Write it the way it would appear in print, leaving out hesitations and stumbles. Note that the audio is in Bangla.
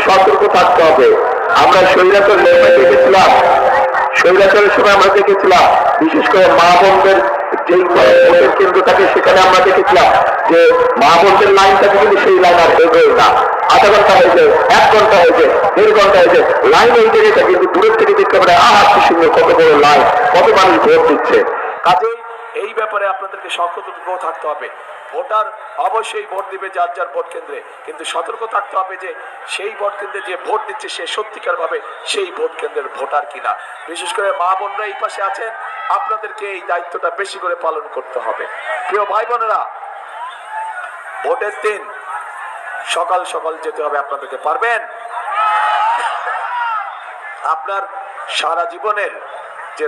সতর্ক থাকতে হবে। আমরা স্বৈরাচার দেখেছিলাম, স্বৈরাচারের সময় আমরা দেখেছিলাম বিশেষ করে মা বোনদের যেই ভোটের কেন্দ্র থাকে সেখানে আমরা দেখেছিলাম যে মা বোনদের লাইন থাকে, কিন্তু সেই লাইন আর এগোয় না। আধা ঘন্টা হয়েছে, 1 ঘন্টা হয়েছে, 1.5 ঘন্টা হয়েছে, লাইন এই জায়গায় থাকে, কিন্তু দূরের থেকে দেখতে পারে কি সুন্দর, কত বড় লাইন, কত মানুষ ভোট দিচ্ছে। কাজেই এই ব্যাপারে আপনাদেরকে সতর্ক থাকতে হবে। ভোটার অবশ্যই ভোট দিবে যার যার ভোট কেন্দ্রে, কিন্তু সতর্ক থাকতে হবে যে সেই ভোট কেন্দ্রে যে ভোট দিচ্ছে সে সত্যিকার ভাবে সেই ভোট কেন্দ্রের ভোটার কিনা। বিশেষ করে মা বোনরা এই পাশে আছেন, আপনাদেরকে এই দায়িত্বটা বেশি করে পালন করতে হবে। প্রিয় ভাই বোনেরা, ভোটের দিন সকাল সকাল যেতে হবে আপনাদেরকে, পারবেন? আপনার সারা জীবনের যে